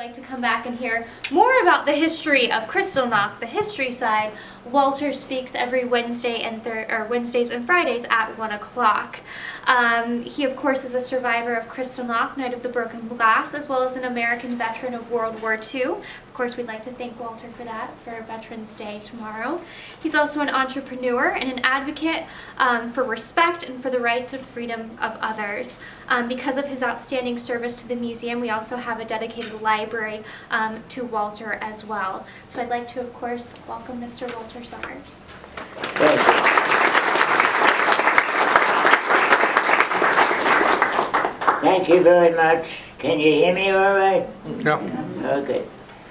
like to come back and hear more about the history of Kristallnacht, the history side, Walter speaks every Wednesday and Wednesdays and Fridays at 1 o'clock. He, of course, is a survivor of Kristallnacht, Night of the Broken Glass, as well as an American veteran of World War II. Of course, we'd like to thank Walter for that, for Veterans Day tomorrow. He's also an entrepreneur and an advocate for respect and for the rights and freedom of others. Because of his outstanding service to the museum, we also have a dedicated library to Walter as well. So I'd like to, of course, welcome Mr. Walter Sommers. Thank you. Thank you very much. Can you hear me all right? Yeah. Okay.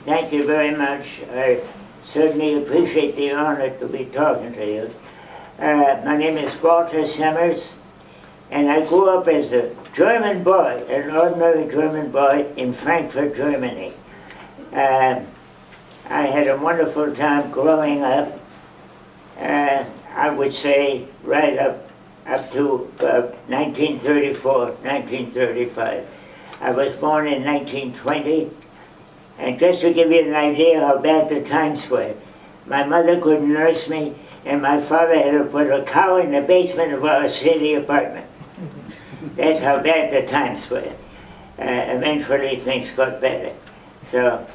Thank you very much. I certainly appreciate the honor to be talking to you. My name is Walter Sommers, and I grew up as a German boy, an ordinary German boy in Frankfurt, Germany. I had a wonderful time growing up, I would say right up to 1934, 1935. I was born in 1920, and just to give you an idea how bad the times were, my mother couldn't nurse me, and my father had to put a cow in the basement of our city apartment. That's how bad the times were. Eventually things got better. So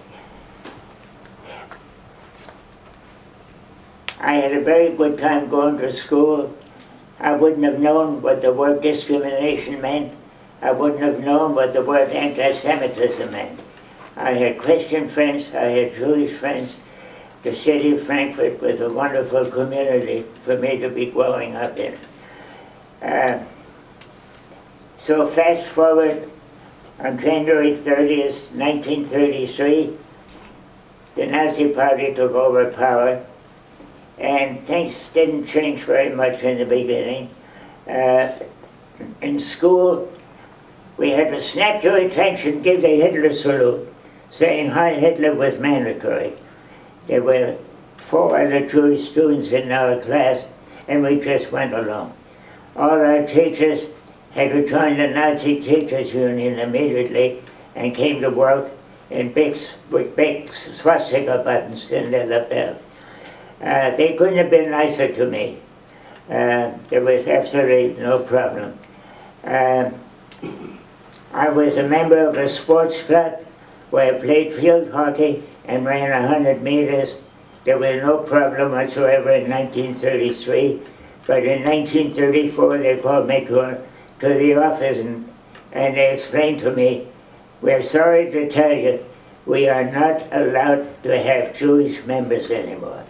I had a very good time going to school. I wouldn't have known what the word discrimination meant. I wouldn't have known what the word anti-Semitism meant. I had Christian friends, I had Jewish friends. The city of Frankfurt was a wonderful community for me to be growing up in. So fast forward, on January 30th, 1933, the Nazi Party took over power, and things didn't change very much in the beginning. In school, we had to snap to attention, give the Hitler salute, saying Heil Hitler was mandatory. There were 4 other Jewish students in our class, and we just went along. All our teachers had to join the Nazi Teachers Union immediately and came to work in with big swastika buttons in their lapel. They couldn't have been nicer to me. There was absolutely no problem. I was a member of a sports club where I played field hockey and ran 100 meters. There was no problem whatsoever in 1933, but in 1934 they called me to the office and they explained to me, we're sorry to tell you, we are not allowed to have Jewish members anymore.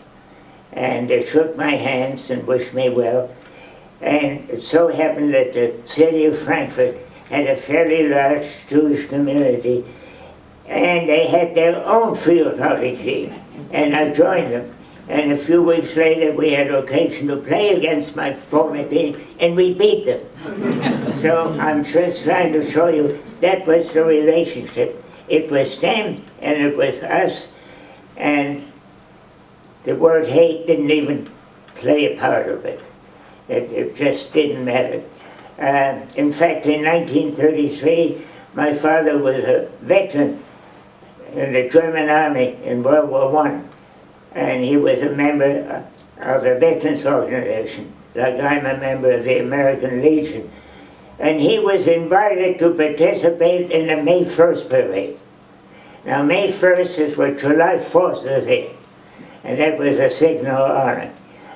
And they shook my hands and wished me well. And it so happened that the city of Frankfurt had a fairly large Jewish community, and they had their own field hockey team, and I joined them. And a few weeks later, we had occasion to play against my former team, and we beat them. So I'm just trying to show you that was the relationship. It was them, and it was us, and the word hate didn't even play a part of it. It just didn't matter. In fact, in 1933, my father was a veteran in the German army in World War I, and he was a member of a veterans organization, like I'm a member of the American Legion. And he was invited to participate in the May 1st parade. Now, May 1st is what July 4th is here, and that was a signal honor.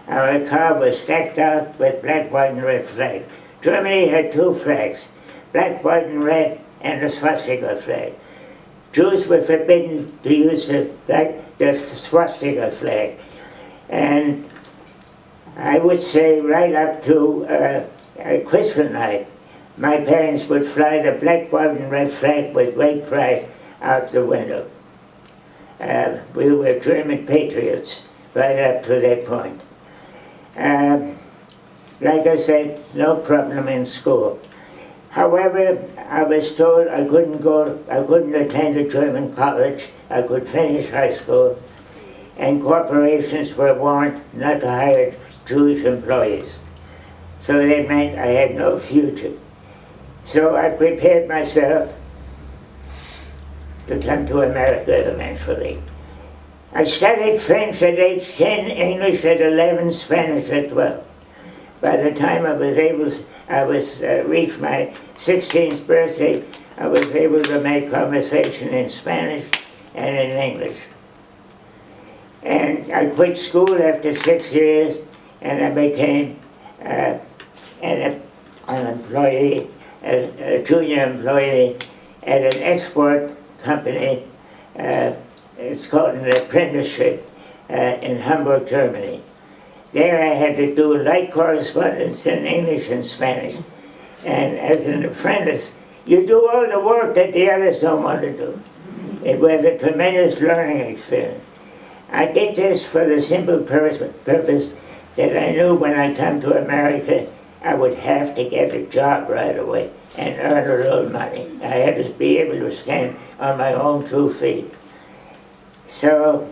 Our car was stacked out with black, white, and red flags. Germany had 2 flags, black, white, and red, and the swastika flag. Jews were forbidden to use the swastika flag. And I would say right up to Kristallnacht, my parents would fly the black, white, and red flag with great pride out the window. We were German patriots right up to that point. Like I said, no problem in school. However, I was told I couldn't attend a German college, I could finish high school, and corporations were warned not to hire Jewish employees. So that meant I had no future. So I prepared myself to come to America eventually. I studied French at age 10, English at 11, Spanish at 12. By the time I reached my 16th birthday, I was able to make conversation in Spanish and in English. And I quit school after 6 years, and I became an employee, a junior employee at an export company. It's called an apprenticeship in Hamburg, Germany. There I had to do light correspondence in English and Spanish. And as an apprentice, you do all the work that the others don't want to do. It was a tremendous learning experience. I did this for the simple purpose that I knew when I come to America, I would have to get a job right away and earn a little money. I had to be able to stand on my own 2 feet. So,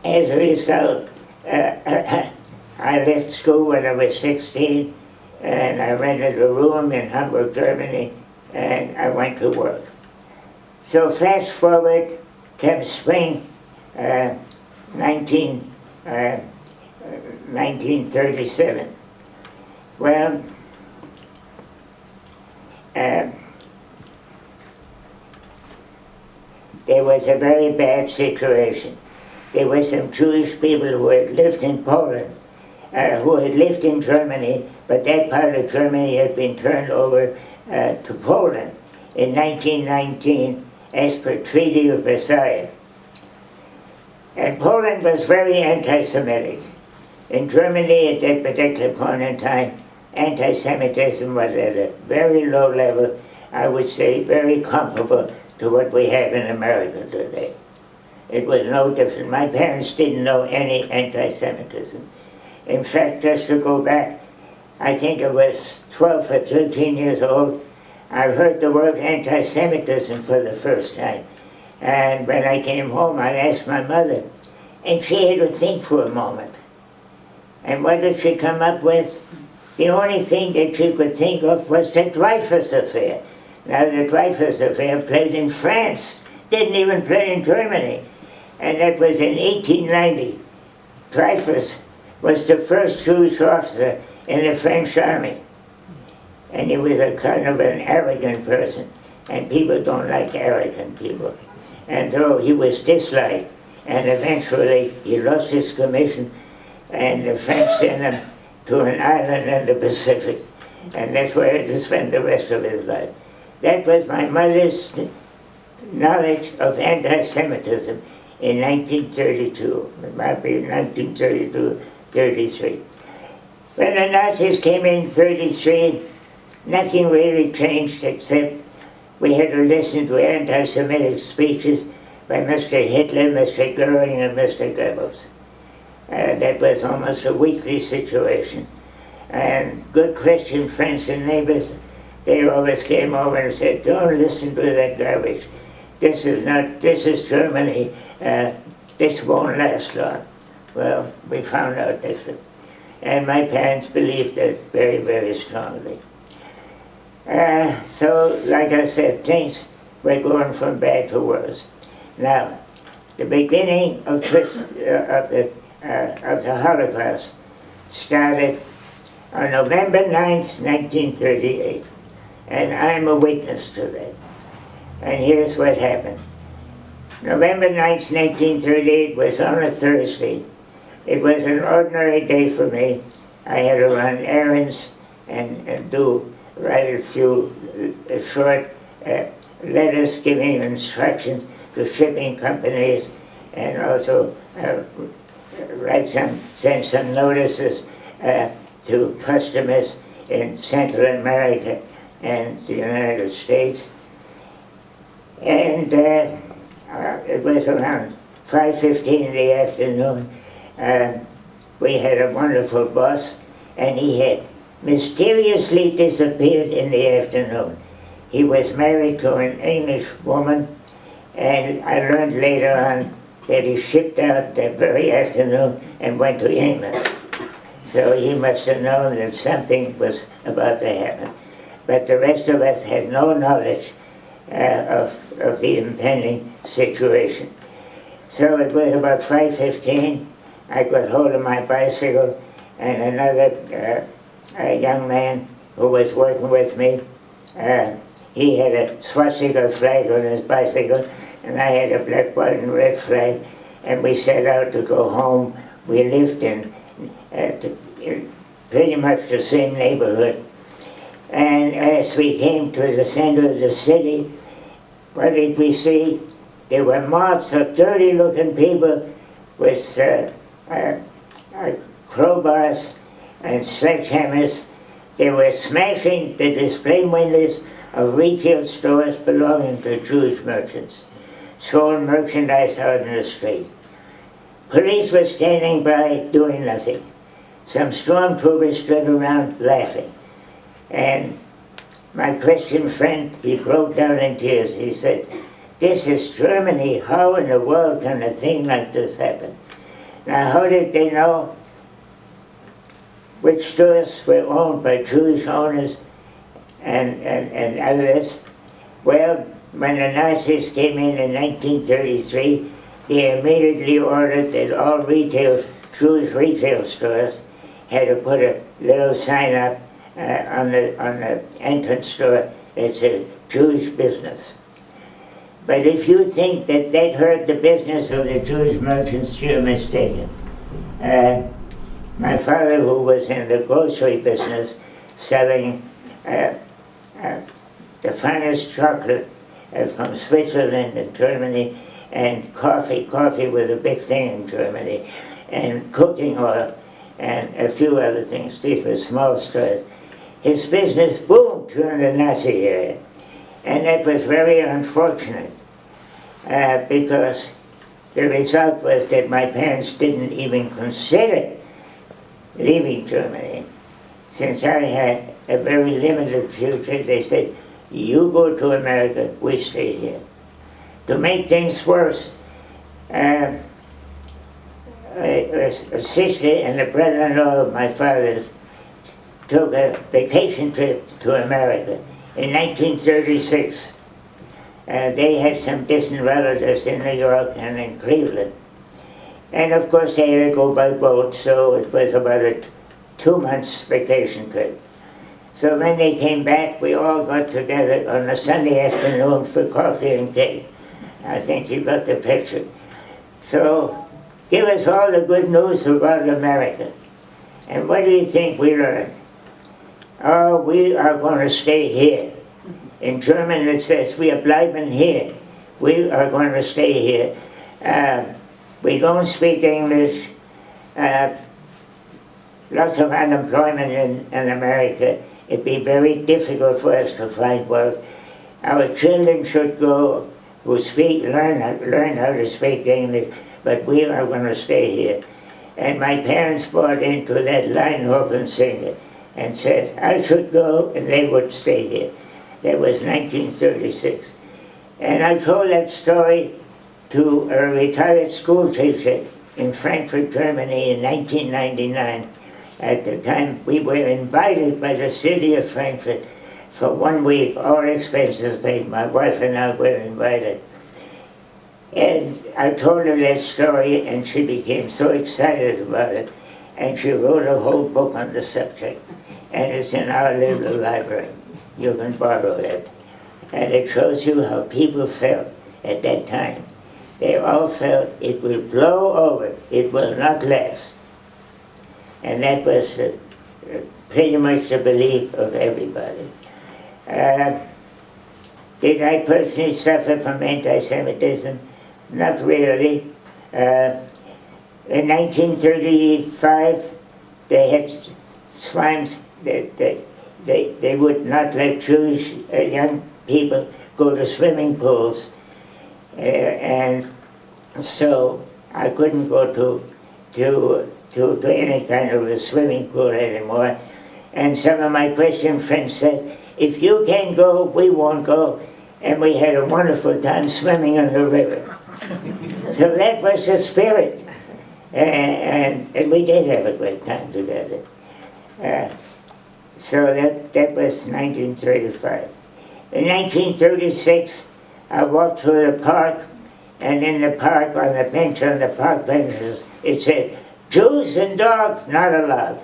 as a result, I left school when I was 16, and I rented a room in Hamburg, Germany, and I went to work. So fast forward, comes spring 1937. Well, there was a very bad situation. There were some Jewish people who had lived in Poland, who had lived in Germany, but that part of Germany had been turned over to Poland in 1919 as per Treaty of Versailles. And Poland was very anti-Semitic. In Germany at that particular point in time, anti-Semitism was at a very low level, I would say very comparable to what we have in America today. It was no different. My parents didn't know any anti-Semitism. In fact, just to go back, I think I was 12 or 13 years old, I heard the word anti-Semitism for the first time. And when I came home, I asked my mother, and she had to think for a moment. And what did she come up with? The only thing that she could think of was the Dreyfus Affair. Now, the Dreyfus Affair played in France, didn't even play in Germany. And that was in 1890. Dreyfus was the first Jewish officer in the French army. And he was a kind of an arrogant person. And people don't like arrogant people. And so he was disliked. And eventually he lost his commission, and the French sent him to an island in the Pacific. And that's where he would spend the rest of his life. That was my mother's knowledge of anti-Semitism in 1932. It might be 1932, 33. When the Nazis came in 33, nothing really changed except we had to listen to anti-Semitic speeches by Mr. Hitler, Mr. Goering, and Mr. Goebbels. That was almost a weekly situation. And good Christian friends and neighbors, they always came over and said, don't listen to that garbage. This is Germany. This won't last long. Well, we found out different. And my parents believed it very, very strongly. So, like I said, things were going from bad to worse. Now, the beginning of the Holocaust started on November 9th, 1938. And I'm a witness to that. And here's what happened. November 9th, 1938 was on a Thursday. It was an ordinary day for me. I had to run errands and write a few short letters giving instructions to shipping companies, and also send some notices to customers in Central America and the United States. And it was around 5:15 in the afternoon. We had a wonderful boss, and he had mysteriously disappeared in the afternoon. He was married to an English woman, and I learned later on that he shipped out that very afternoon and went to England. So he must have known that something was about to happen. But the rest of us had no knowledge of the impending situation. So it was about 5:15. I got hold of my bicycle, and another a young man who was working with me, he had a swastika flag on his bicycle, and I had a black, white, and red flag, and we set out to go home. We lived in pretty much the same neighborhood. And as we came to the center of the city, what did we see? There were mobs of dirty-looking people with crowbars and sledgehammers. They were smashing the display windows of retail stores belonging to Jewish merchants, throwing merchandise out in the street. Police were standing by doing nothing. Some stormtroopers stood around laughing. And my Christian friend, he broke down in tears. He said, "This is Germany. How in the world can a thing like this happen?" Now, how did they know which stores were owned by Jewish owners and others? Well, when the Nazis came in 1933, they immediately ordered that all Jewish retail stores had to put a little sign up on the entrance door that said Jewish business. But if you think that that hurt the business of the Jewish merchants, you're mistaken. My father, who was in the grocery business, selling the finest chocolate from Switzerland and Germany, and coffee was a big thing in Germany, and cooking oil, and a few other things. These were small stores. His business boomed during the Nazi era, and that was very unfortunate because the result was that my parents didn't even consider leaving Germany. Since I had a very limited future, they said, "You go to America, we stay here." To make things worse, a sister and a brother-in-law of my father's took a vacation trip to America in 1936. They had some distant relatives in New York and in Cleveland. And of course they had to go by boat, so it was about a 2 months vacation trip. So when they came back, we all got together on a Sunday afternoon for coffee and cake. I think you got the picture. So give us all the good news about America. And what do you think we learned? Oh, we are going to stay here. In German it says, "Wir bleiben hier." We are going to stay here. We don't speak English. Lots of unemployment in America. It'd be very difficult for us to find work. Our children should go who learn how to speak English, but we are going to stay here. And my parents bought into that line, hook, and sinker, and said, I should go, and they would stay here. That was 1936. And I told that story to a retired school teacher in Frankfurt, Germany in 1999. At the time, we were invited by the city of Frankfurt for 1 week, all expenses paid. My wife and I were invited. And I told her that story, and she became so excited about it. And she wrote a whole book on the subject. And it's in our little library. You can borrow it. And it shows you how people felt at that time. They all felt it will blow over, it will not last. And that was pretty much the belief of everybody. Did I personally suffer from anti-Semitism? Not really. In 1935, they had swines that they would not let Jewish young people go to swimming pools. And so I couldn't go to any kind of a swimming pool anymore. And some of my Christian friends said, if you can't go, we won't go. And we had a wonderful time swimming in the river. So that was the spirit. And we did have a great time together. So that was 1935. In 1936, I walked through the park, and in the park, on the bench, on the park benches, it said, "Jews and dogs not allowed."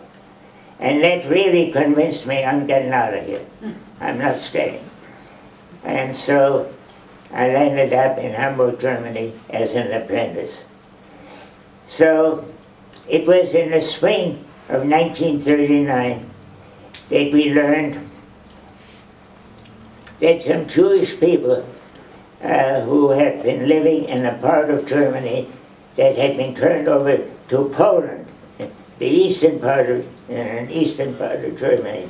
And that really convinced me I'm getting out of here. I'm not staying. And so I landed up in Hamburg, Germany as an apprentice. So it was in the spring of 1939 that we learned that some Jewish people who had been living in a part of Germany that had been turned over to Poland, the eastern part of Germany.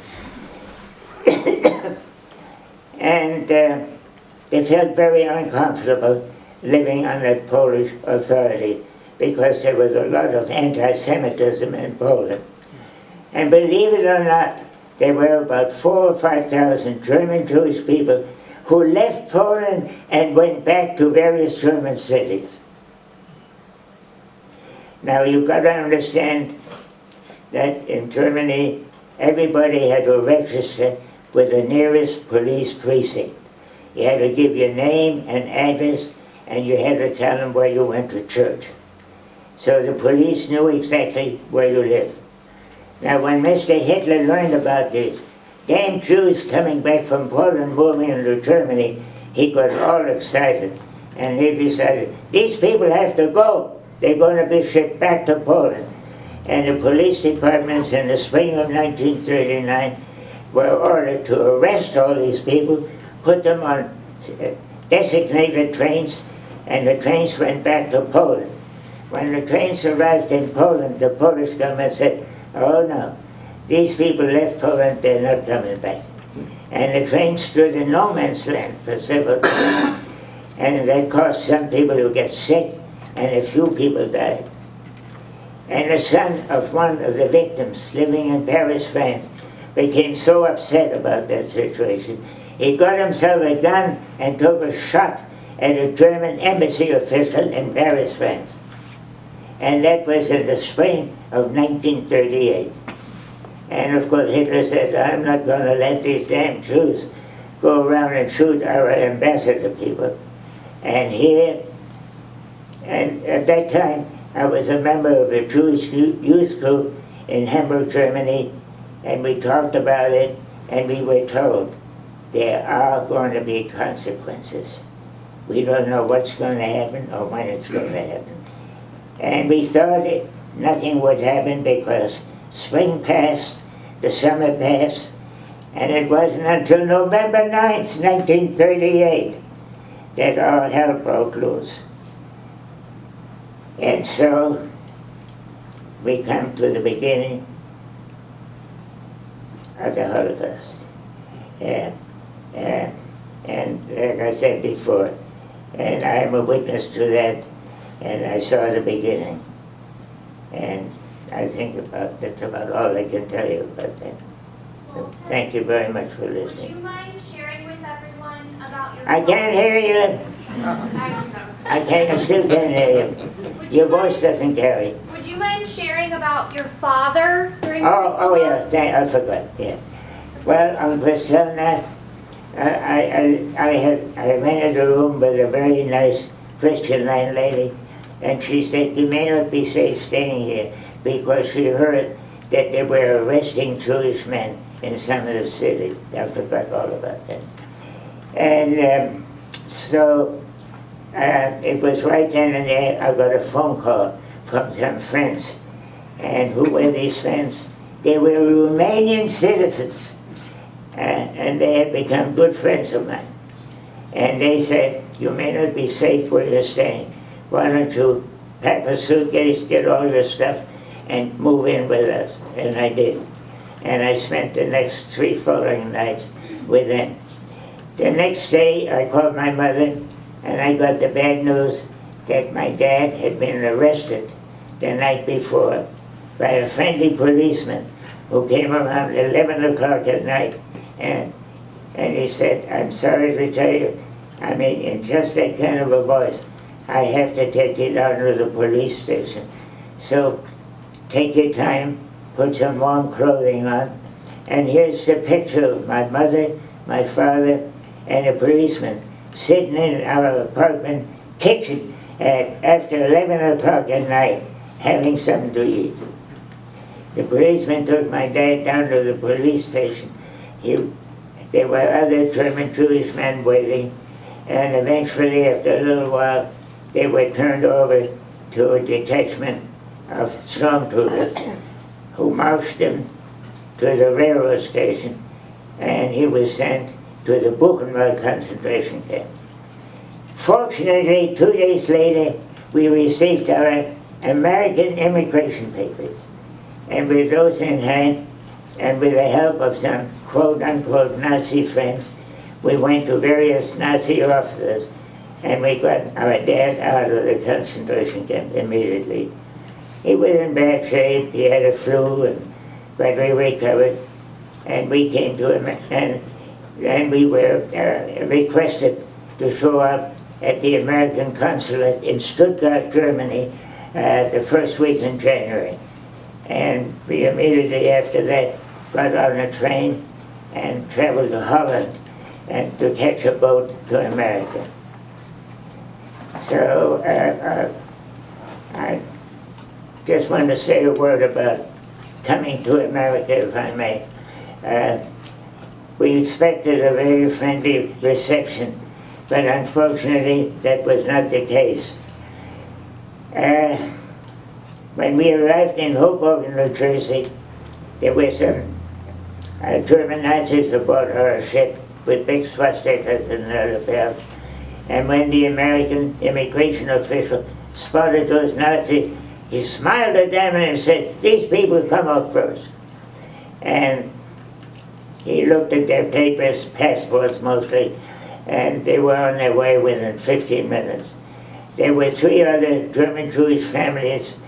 And they felt very uncomfortable living under Polish authority because there was a lot of anti-Semitism in Poland. And believe it or not, there were about 4,000 or 5,000 German Jewish people who left Poland and went back to various German cities. Now you've got to understand that in Germany, everybody had to register with the nearest police precinct. You had to give your name and address, and you had to tell them where you went to church. So the police knew exactly where you lived. Now when Mr. Hitler learned about this, damn Jews coming back from Poland moving into Germany, he got all excited, and he decided, these people have to go. They're going to be shipped back to Poland. And the police departments in the spring of 1939 were ordered to arrest all these people, put them on designated trains, and the trains went back to Poland. When the trains arrived in Poland, the Polish government said, oh no, these people left Poland, they're not coming back. And the train stood in no man's land for several days. And that caused some people to get sick, and a few people died. And the son of one of the victims living in Paris, France, became so upset about that situation, he got himself a gun and took a shot at a German embassy official in Paris, France. And that was in the spring of 1938. And of course Hitler said, I'm not going to let these damn Jews go around and shoot our ambassador people. And at that time, I was a member of the Jewish youth group in Hamburg, Germany, and we talked about it, and we were told there are going to be consequences. We don't know what's going to happen or when it's going to happen. And we thought nothing would happen because spring passed, the summer passed, and it wasn't until November 9th, 1938, that all hell broke loose. And so we come to the beginning of the Holocaust. And like I said before, and I am a witness to that, and I saw the beginning. And I think that's about all I can tell you about that. So thank you very much for listening. Would you mind sharing with everyone about your... I can't hear you. I still can't hear you. Your voice doesn't carry. Would you mind sharing about your father during Oh yeah, I forgot, yeah. Well, on Kristallnacht, I rented a room with a very nice Christian landlady, and she said, you may not be safe staying here, because she heard that they were arresting Jewish men in some of the cities. I forgot all about that. And so it was right then and there, I got a phone call from some friends. And who were these friends? They were Romanian citizens. And they had become good friends of mine. And they said, you may not be safe where you're staying. Why don't you pack a suitcase, get all your stuff, and move in with us? And I did. And I spent the next 3 following nights with them. The next day, I called my mother, and I got the bad news that my dad had been arrested the night before by a friendly policeman who came around 11 o'clock at night. And he said, I'm sorry to tell you, I mean, in just that kind of a voice, I have to take you down to the police station. So take your time, put some warm clothing on, and here's the picture of my mother, my father, and a policeman sitting in our apartment kitchen after 11 o'clock at night having something to eat. The policeman took my dad down to the police station. There were other German Jewish men waiting, and eventually, after a little while, they were turned over to a detachment of stormtroopers who marched him to the railroad station, and he was sent to the Buchenwald concentration camp. Fortunately, 2 days later, we received our American immigration papers. And with those in hand, and with the help of some quote-unquote Nazi friends, we went to various Nazi offices, and we got our dad out of the concentration camp immediately. He was in bad shape, he had a flu, but we recovered, and we came to him, and we were requested to show up at the American consulate in Stuttgart, Germany, the first week in January. And we immediately after that got on a train and traveled to Holland and to catch a boat to America. So I just want to say a word about coming to America, if I may. We expected a very friendly reception, but unfortunately that was not the case. When we arrived in Hoboken, New Jersey, there were some German Nazis aboard our ship with big swastikas in their lapels. And when the American immigration official spotted those Nazis, he smiled at them and said, "These people come up first." And he looked at their papers, passports mostly, and they were on their way within 15 minutes. There were 3 other German Jewish families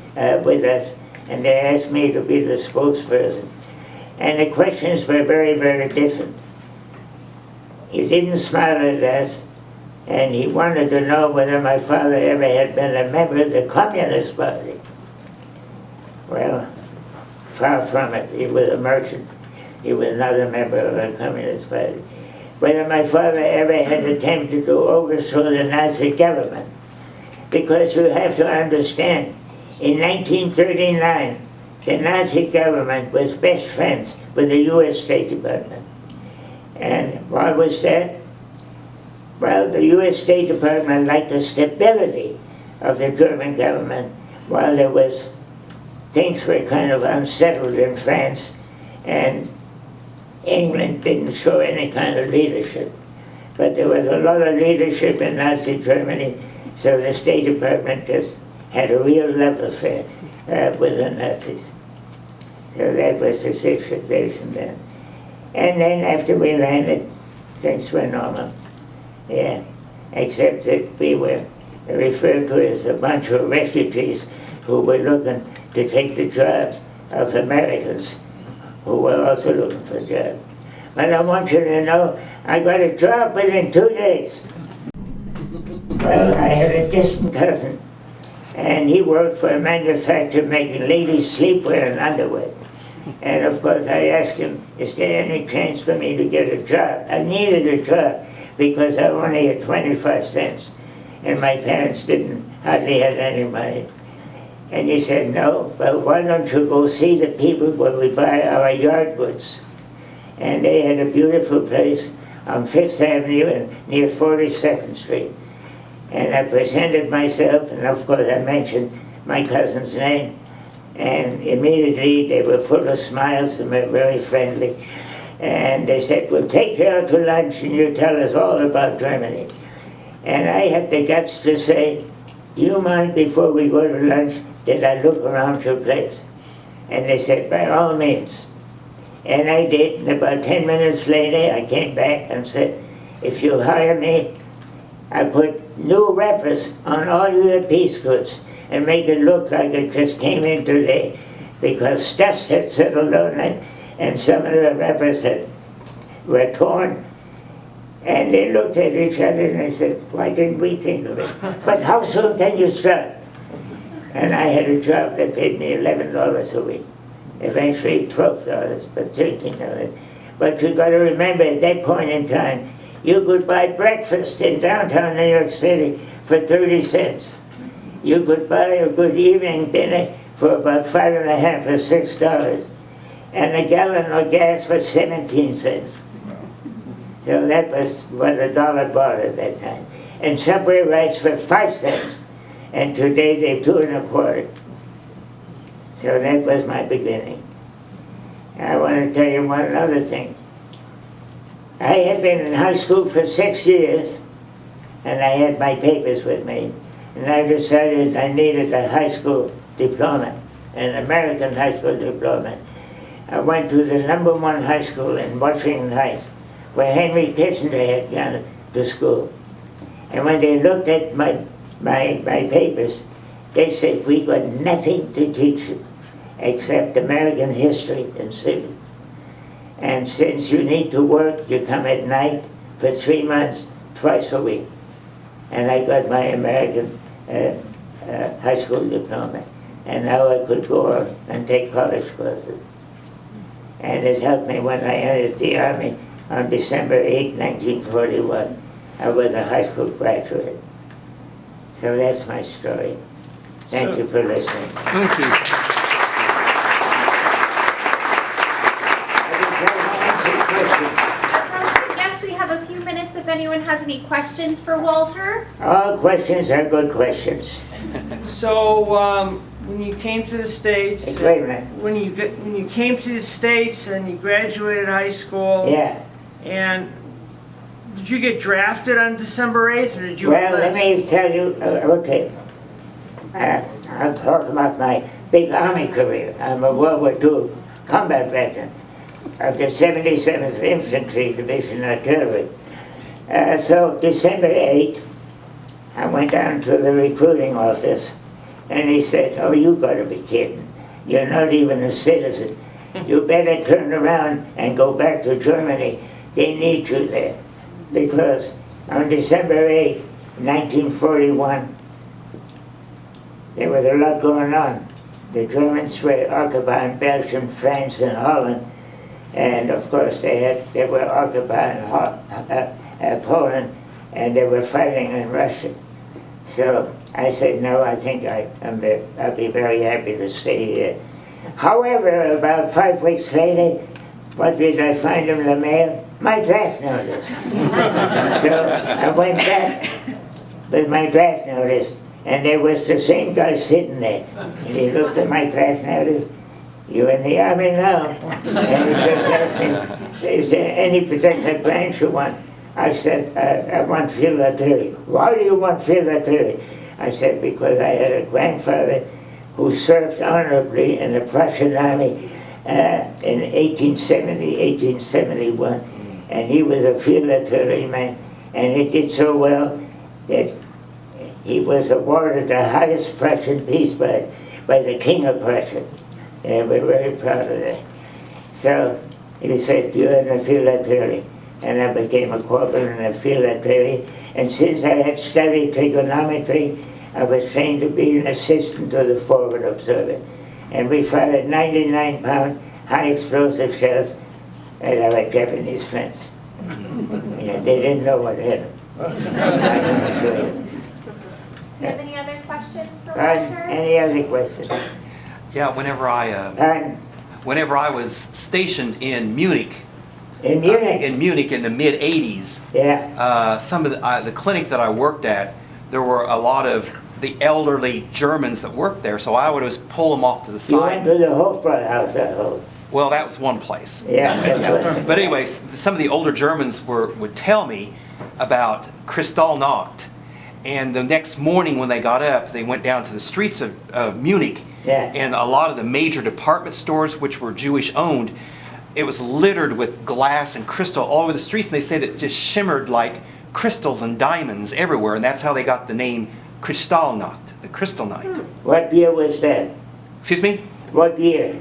with us, and they asked me to be the spokesperson. And the questions were very, very different. He didn't smile at us, and he wanted to know whether my father ever had been a member of the Communist Party. Well, far from it. He was a merchant. He was not a member of the Communist Party. Whether my father ever had attempted to overthrow the Nazi government. Because you have to understand, in 1939, the Nazi government was best friends with the U.S. State Department. And what was that? Well, the U.S. State Department liked the stability of the German government, while things were kind of unsettled in France, and England didn't show any kind of leadership. But there was a lot of leadership in Nazi Germany, so the State Department just had a real love affair with the Nazis. So that was the situation then. And then after we landed, things were normal. Yeah, except that we were referred to as a bunch of refugees who were looking to take the jobs of Americans who were also looking for jobs. But I want you to know, I got a job within 2 days. Well, I had a distant cousin, and he worked for a manufacturer making ladies' sleepwear and underwear. And of course I asked him, is there any chance for me to get a job? I needed a job because I only had 25 cents, and my parents hardly had any money. And he said, no, well, why don't you go see the people where we buy our yard goods? And they had a beautiful place on 5th Avenue and near 42nd Street. And I presented myself, and of course I mentioned my cousin's name. And immediately they were full of smiles and were very friendly. And they said, we'll take you out to lunch and you tell us all about Germany. And I had the guts to say, do you mind before we go to lunch, did I look around your place? And they said, by all means. And I did, and about 10 minutes later I came back and said, if you hire me, I put new wrappers on all your piece goods and make it look like it just came in today, because dust had settled on it and some of the wrappers were torn. And they looked at each other and they said, why didn't we think of it? But how soon can you start? And I had a job that paid me $11 a week. Eventually $12, but $13. But you got to remember, at that point in time, You could buy breakfast in downtown New York City for 30 cents. You could buy a good evening dinner for about $5.50 or $6. And a gallon of gas was 17 cents. So that was what a dollar bought at that time. And subway rides for 5 cents. And today they're 2 1/4. So that was my beginning. I want to tell you one other thing. I had been in high school for 6 years, and I had my papers with me. And I decided I needed a high school diploma, an American high school diploma. I went to the #1 high school in Washington Heights, where Henry Kissinger had gone to school. And when they looked at my papers, they said, "We got nothing to teach you except American history and civics. And since you need to work, you come at night for 3 months, twice a week." And I got my American high school diploma. And now I could go on and take college courses. And it helped me when I entered the Army on December 8, 1941. I was a high school graduate. So that's my story. Thank you for listening. Thank you. Yes, we have a few minutes if anyone has any questions for Walter. All questions are good questions. So, when you came to the States, Wait a minute. when you came to the States and you graduated high school, Yeah. and did you get drafted on December 8th, or did you Well, let enlist? me tell you, okay. I'll talk about my big Army career. I'm a World War II combat veteran of the 77th Infantry Division Artillery. So December 8th, I went down to the recruiting office, and he said, "Oh, you gotta be kidding. You're not even a citizen. You better turn around and go back to Germany. They need you there." Because on December 8, 1941, there was a lot going on. The Germans were occupying Belgium, France, and Holland, and of course they were occupying Poland, and they were fighting in Russia. So I said, "No, I think I'll be very happy to stay here." However, about 5 weeks later, what did I find in the mail? My draft notice. So I went back with my draft notice, and there was the same guy sitting there. And he looked at my draft notice. "You're in the Army now." And he just asked me, "Is there any particular branch you want?" I said, I want field artillery." "Why do you want field artillery?" I said, "Because I had a grandfather who served honorably in the Prussian army in 1870, 1871. And he was a field artillery man, and he did so well that he was awarded the highest Prussian peace by the King of Prussia. And we're very proud of that. So he said, "You're in the field artillery." And I became a corporal in the field artillery. And since I had studied trigonometry, I was trained to be an assistant to the forward observer. And we fired 99-pound high explosive shells at our Japanese friends. They didn't know what hit them. Do you have any other questions for Pardon? Walter? Any other questions? Yeah, Pardon? whenever I was stationed in Munich, In Munich? in the mid '80s, Yeah. some of the clinic that I worked at, there were a lot of the elderly Germans that worked there, so I would always pull them off to the You went side. to the Hofbräuhaus, I hope. Well, that was one place. Yeah, that's what. But anyways, some of the older Germans would tell me about Kristallnacht. And the next morning when they got up, they went down to the streets of Munich. Yeah. And a lot of the major department stores, which were Jewish owned, it was littered with glass and crystal all over the streets. And they said it just shimmered like crystals and diamonds everywhere. And that's how they got the name Kristallnacht, the Crystal Night. What year was that? Excuse me? What year?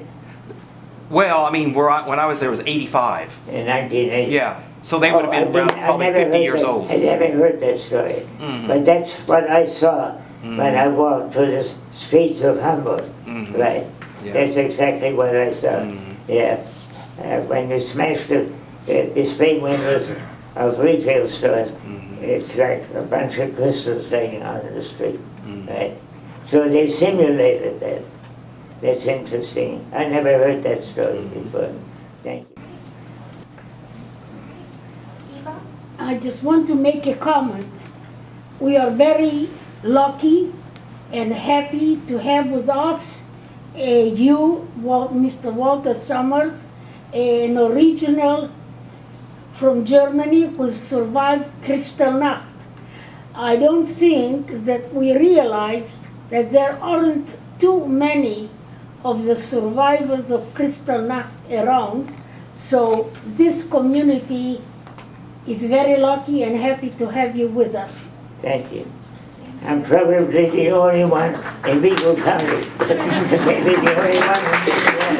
Well, I mean, when I was there was 85. In 1980? Yeah. So they would have been around probably 50 years old. I never heard that story. Mhm. But that's what I saw when I walked through the streets of Hamburg. Mhm. Right. Yeah. That's exactly what I saw. Mhm. Yeah. When you smashed the display windows of retail stores. It's like a bunch of crystals laying out in the street, right? So they simulated that. That's interesting. I never heard that story before. Thank you. Eva? I just want to make a comment. We are very lucky and happy to have with us Mr. Walter Sommers, an original from Germany who survived Kristallnacht. I don't think that we realized that there aren't too many of the survivors of Kristallnacht around, so this community is very lucky and happy to have you with us. Thank you. I'm probably the only one in Vigo County. Maybe the only one in Vigo County.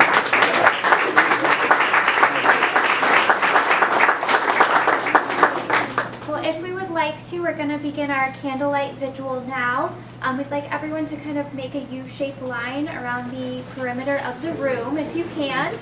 Well, if we would like to, we're going to begin our candlelight vigil now. We'd like everyone to kind of make a U-shaped line around the perimeter of the room, if you can.